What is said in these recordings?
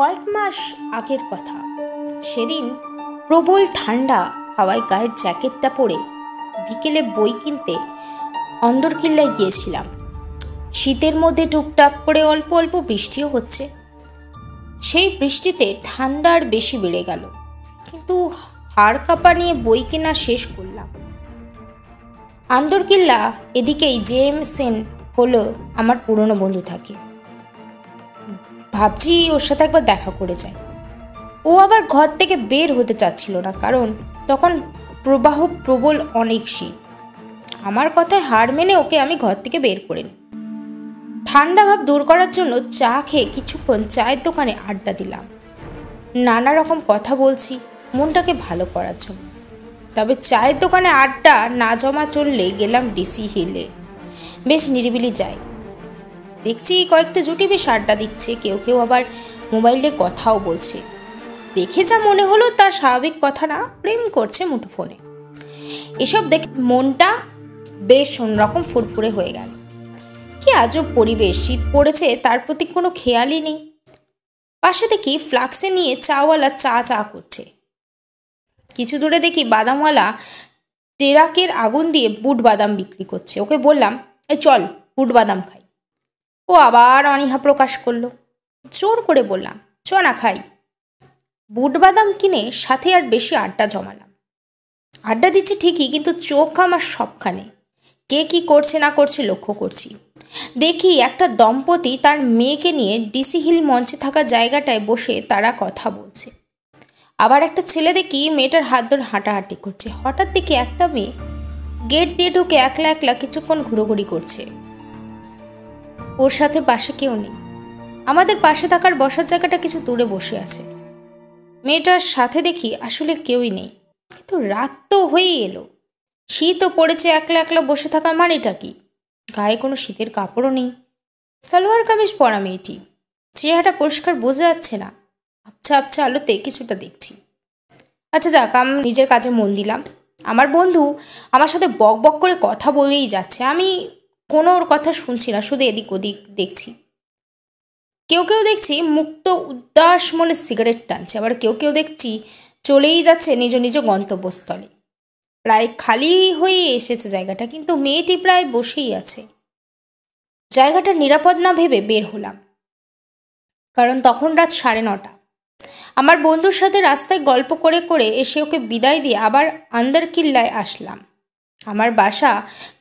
কয়েক মাস আগের কথা। সেদিন প্রবল ঠান্ডা হাওয়ায় গায়ের জ্যাকেটটা পরে বিকেলে বই কিনতে অন্দরকিল্লায় গিয়েছিলাম। শীতের মধ্যে টুপটাপ করে অল্প অল্প বৃষ্টিও হচ্ছে। সেই বৃষ্টিতে ঠান্ডা আর বেশি বেড়ে গেল, কিন্তু হাড় কাঁপা নিয়ে বই কেনা শেষ করলাম। আন্দরকিল্লা এদিকেই জেম সেন হলো আমার পুরনো বন্ধু থাকে। ভাবছি ওর সাথে একবার দেখা করে যায়। ও আবার ঘর থেকে বের হতে চাচ্ছিল না, কারণ তখন প্রবাহ প্রবল অনেক শীত। আমার কথায় হার মেনে ওকে আমি ঘর থেকে বের করে নিই। ঠান্ডা ভাব দূর করার জন্য চা খেয়ে কিছুক্ষণ চায়ের দোকানে আড্ডা দিলাম। নানা রকম কথা বলছি মনটাকে ভালো করার জন্য। তবে চায়ের দোকানে আড্ডা না জমা চললে গেলাম ডিসি হিলে। বেশ নিরিবিলি জায়গা। দেখছি কয়েকটা জুটি বেশ আড্ডা দিচ্ছে, কেউ কেউ আবার মোবাইলে কথাও বলছে। দেখে যা মনে হলো তা স্বাভাবিক কথা না, প্রেম করছে মুঠোফোনে। এসব দেখে মনটা বেশ অন্যরকম ফুরফুরে হয়ে গেল। কি আজব পরিবেশ, শীত পড়েছে তার প্রতি কোনো খেয়ালই নেই। পাশে দেখি ফ্লাক্সে নিয়ে চাওয়ালা চা করছে। কিছু দূরে দেখি বাদামওয়ালা টেরাকের আগুন দিয়ে বুট বাদাম বিক্রি করছে। ওকে বললাম, চল বুট বাদাম খাই। ও আবার অনীহা প্রকাশ করলো। জোর করে বললাম, চ না খাই। বুট বাদাম কিনে সাথে আর বেশি আড্ডা জমালাম। আড্ডা দিচ্ছে ঠিকই, কিন্তু চোখ আমার সবখানে। কে কি করছে না করছে লক্ষ্য করছি। দেখি একটা দম্পতি তার মেয়েকে নিয়ে ডিসি হিল মঞ্চে থাকা জায়গাটায় বসে তারা কথা বলছে। আবার একটা ছেলে দেখি মেয়েটার হাত ধরে হাঁটাহাঁটি করছে। হঠাৎ দেখি একটা মেয়ে গেট দিয়ে ঢুকে একলা একলা কিছুক্ষণ ঘুরোঘুরি করছে। ওর সাথে পাশে কেউ নেই। আমাদের পাশে থাকার বসার জায়গাটা কিছু দূরে বসে আছে। মেয়েটার সাথে দেখি আসলে কেউই নেই, কিন্তু রাত তো হয়েই এলো। শীতও পড়েছে, একলা একলা বসে থাকা মানেটা কি? গায়ে কোনো শীতের কাপড়ও নেই। সালোয়ার কামিজ পরা মেয়েটি, চেহারাটা পরিষ্কার বোঝা যাচ্ছে না। আবছা আবছা আলোতে কিছুটা দেখছি। আচ্ছা যাক, আমি নিজের কাজে মন দিলাম। আমার বন্ধু আমার সাথে বক বক করে কথা বলেই যাচ্ছে। আমি কোনো ওর কথা শুনছি না, শুধু এদিক ওদিক দেখছি। কেউ কেউ দেখছি মুক্ত উদাস মনে সিগারেট টানছে, আবার কেউ কেউ দেখছি চলেই যাচ্ছে নিজ নিজ গন্তব্যস্থলে। প্রায় খালি হয়ে এসেছে জায়গাটা, কিন্তু মেয়েটি প্রায় বসেই আছে। জায়গাটা নিরাপদ না ভেবে বের হলাম, কারণ তখন রাত 9:30। আমার বন্ধুর সাথে রাস্তায় গল্প করে করে এসে ওকে বিদায় দিয়ে আবার আন্দরকিল্লায় আসলাম। আমার বাসা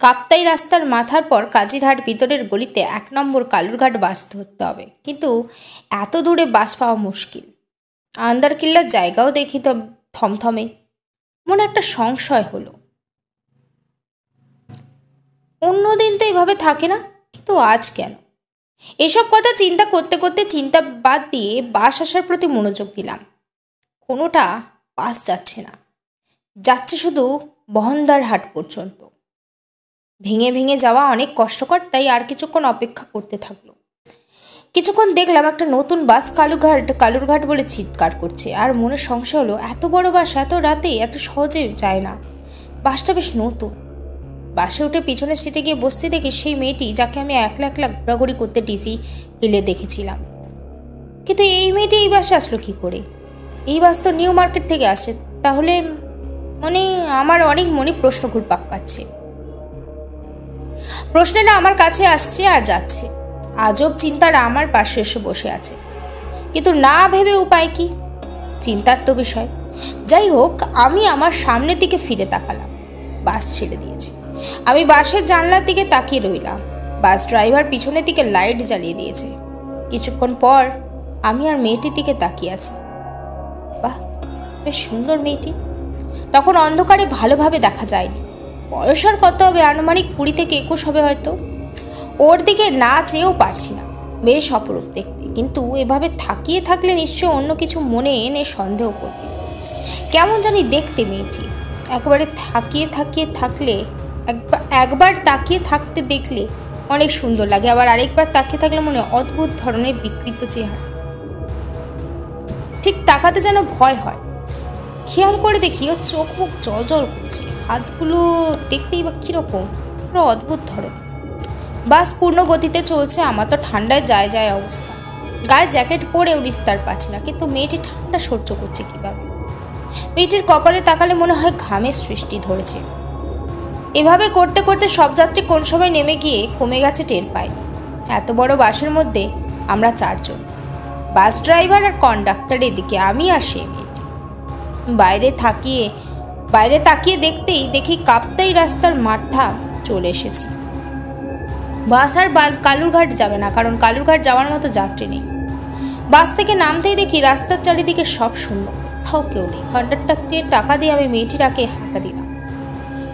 কাপ্তাই রাস্তার মাথার পর কাজিরহাট ভিতরের গলিতে 1 নম্বর কালুরঘাট বাস ধরতে হবে, কিন্তু এত দূরে বাস পাওয়া মুশকিল। আন্দরকিল্লার জায়গাও দেখি তো থমথমে। মনে একটা সংশয় হলো, অন্যদিন তো এভাবে থাকে না, কিন্তু আজ কেন? এসব কথা চিন্তা করতে করতে চিন্তা বাদ দিয়ে বাস আসার প্রতি মনোযোগ দিলাম। কোনোটা বাস যাচ্ছে না, যাচ্ছে শুধু বহনদার হাট পর্যন্ত। ভেঙে ভেঙে যাওয়া অনেক কষ্টকর, তাই আর কিছুক্ষণ অপেক্ষা করতে থাকলো। কিছুক্ষণ দেখলাম একটা নতুন বাস কালুরঘাট বলে চিৎকার করছে। আর মনে সংশয় হলো, এত বড় বাস এত রাতে এত সহজে যায় না। বাসটা বেশ নতুন। বাসে উঠে পিছনের সিটে গিয়ে বসতে দেখি সেই মেয়েটি যাকে আমি একলা একলা ঘোরাঘুরি করতে ডিসি হিলে দেখেছিলাম। কিন্তু এই মেয়েটি এই বাসে আসলো কি করে? এই বাস তো নিউ মার্কেট থেকে আসে। তাহলে আমার অনেক মনে প্রশ্ন ঘুরপাক খাচ্ছে। প্রশ্নটা আমার কাছে আসছে আর যাচ্ছে। আজব চিন্তার আমার পাশে এসে বসে আছে, কিন্তু না ভেবে উপায় কি? চিন্তার তো বিষয়। যাই হোক, আমি আমার সামনের দিকে ফিরে তাকালাম। বাস ছেড়ে দিয়েছে। আমি বাসের জানলার দিকে তাকিয়ে রইলাম। বাস ড্রাইভার পিছনের দিকে লাইট জ্বালিয়ে দিয়েছে। কিছুক্ষণ পর আমি আর মেয়েটির দিকে তাকিয়ে আছি। বাহ, বেশ সুন্দর মেয়েটি। তখন অন্ধকারে ভালোভাবে দেখা যায়নি। বয়স আর কত হবে, আনুমানিক 20 থেকে 21 হবে হয়তো। ওর দিকে না চেয়েও পারছি না। বেশ অপরূপ দেখতে, কিন্তু এভাবে থাকিয়ে থাকলে নিশ্চয় অন্য কিছু মনে এনে সন্দেহ করবে। কেমন জানি দেখতে মেয়েটি। একবার তাকিয়ে থাকতে দেখলে অনেক সুন্দর লাগে, আবার আরেকবার তাকিয়ে থাকলে মনে অদ্ভুত ধরনের বিকৃত চেহারা। ঠিক তাকাতে যেন ভয় হয়। খেয়াল করে দেখি ওর চোখ মুখ জল করছে। হাতগুলো দেখতেই বা কিরকম, অদ্ভুত ধরনের। বাস পূর্ণ গতিতে চলছে। আমার তো ঠান্ডায় যায় অবস্থা। গায়ে জ্যাকেট পরেও নিস্তার পাচ্ছি না, কিন্তু মেয়েটি ঠান্ডা সহ্য করছে কিভাবে? মেয়েটির কপালে তাকালে মনে হয় ঘামের সৃষ্টি ধরেছে। এভাবে করতে করতে সব যাত্রী কোন সময় নেমে গিয়ে কমে গেছে টের পায়নি। এত বড় বাসের মধ্যে আমরা 4 জন, বাস ড্রাইভার আর কন্ডাক্টর, এদিকে আমি আর সেই মেয়েটি। বাইরে তাকিয়ে দেখতেই দেখি কাপ্তাই রাস্তার মাথা চলে এসেছি। বাস আর কালুরঘাট যাবে না, কারণ কালুরঘাট যাওয়ার মতো যাত্রী নেই। বাস থেকে নামতেই দেখি রাস্তার চারিদিকে সব শূন্য, কোথাও কেউ নেই। কন্ডাক্টরকে টাকা দিয়ে আমি মেয়েটিটাকে হাঁটা দিলাম।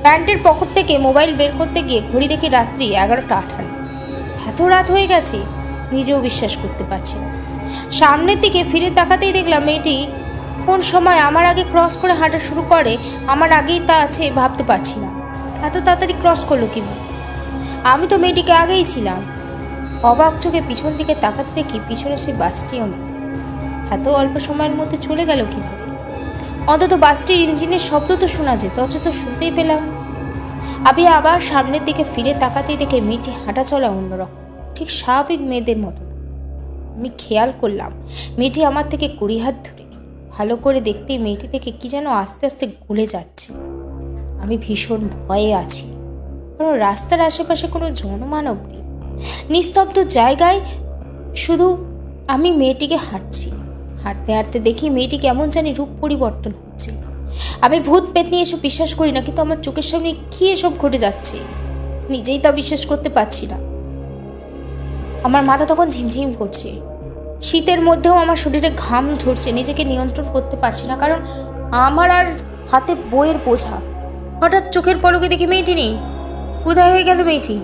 প্যান্টের পকেট থেকে মোবাইল বের করতে গিয়ে ঘড়ি দেখি রাত্রি 11:58। এত রাত হয়ে গেছে, নিজেও বিশ্বাস করতে পারছি না। সামনের দিকে ফিরে তাকাতেই দেখলাম মেয়েটি কোন সময় আমার আগে ক্রস করে হাঁটা শুরু করে, আমার আগেই তা আছে ভাবতে পারছি না। এত তাড়াতাড়ি ক্রস করলো কিভাবে? আমি তো মেয়েটিকে আগেই ছিলাম। অবাক চোখে পিছন দিকে তাকাতে দেখি পিছনে সে বাসটিও নেই। এত অল্প সময়ের মধ্যে চলে গেল কিভাবে? অন্তত বাসটির ইঞ্জিনের শব্দ তো শোনা যেত, অথচ শুনতেই পেলাম। আমি আবার সামনের দিকে ফিরে তাকাতেই দেখে মেয়েটি হাঁটা চলা অন্যরকম, ঠিক স্বাভাবিক মেয়েদের মতো না। আমি খেয়াল করলাম মেয়েটি আমার থেকে 20 হাত দূরে। ভালো করে দেখতেই মেয়েটি থেকে কি যেন আস্তে আস্তে গলে যাচ্ছে। আমি ভীষণ ভয়ে আছি, কারণ রাস্তার আশেপাশে কোনো জনমানব নেই। নিস্তব্ধ জায়গায় শুধু আমি মেয়েটিকে হাঁটছি। হাঁটতে হাঁটতে দেখি মেয়েটি কেমন জানি রূপ পরিবর্তন হচ্ছে। আমি ভূত পেতনি এসব বিশ্বাস করি না, কিন্তু আমার চোখের সামনে কি এসব ঘটে যাচ্ছে নিজেই তা বিশ্বাস করতে পারছি না। আমার মাথা তখন ঝিমঝিম করছে, শীতের মধ্যেও আমার শরীরে ঘাম ঝরছে। নিজেকে নিয়ন্ত্রণ করতে পারছি না, কারণ আমার আর হাতে বইয়ের বোঝা। হঠাৎ চোখের পলকে দেখি মেয়েটি নেই। কোথায় হয়ে গেল মেয়েটি?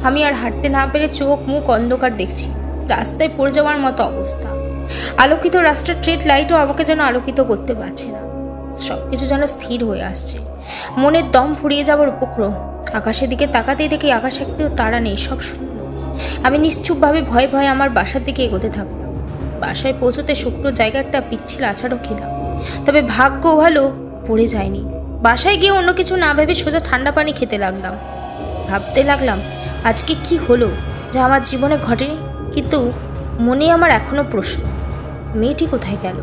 আমি আর হাঁটতে না পেরে চোখ মুখ অন্ধকার দেখছি। রাস্তায় পড়ে যাওয়ার মতো অবস্থা। আলোকিত রাস্তার স্ট্রিট লাইটও আমাকে যেন আলোকিত করতে পারছে না। সবকিছু যেন স্থির হয়ে আসছে, মনের দম ফুরিয়ে যাওয়ার উপক্রম। আকাশের দিকে তাকাতেই দেখি আকাশে একটিও তারা নেই, সব শূন্য। আমি নিশ্চুপভাবে ভয়ে ভয়ে আমার বাসার দিকে এগোতে থাকলাম। বাসায় পৌঁছতে শুকনো জায়গা একটা পিচ্ছিল আছাড়ও খেলাম, তবে ভাগ্য ভালো পড়ে যায়নি। বাসায় গিয়ে অন্য কিছু না ভেবে সোজা ঠান্ডা পানি খেতে লাগলাম। ভাবতে লাগলাম আজকে কি হলো যা আমার জীবনে ঘটেনি। কিন্তু মনে আমার এখনো প্রশ্ন, মেয়েটি কোথায় গেল?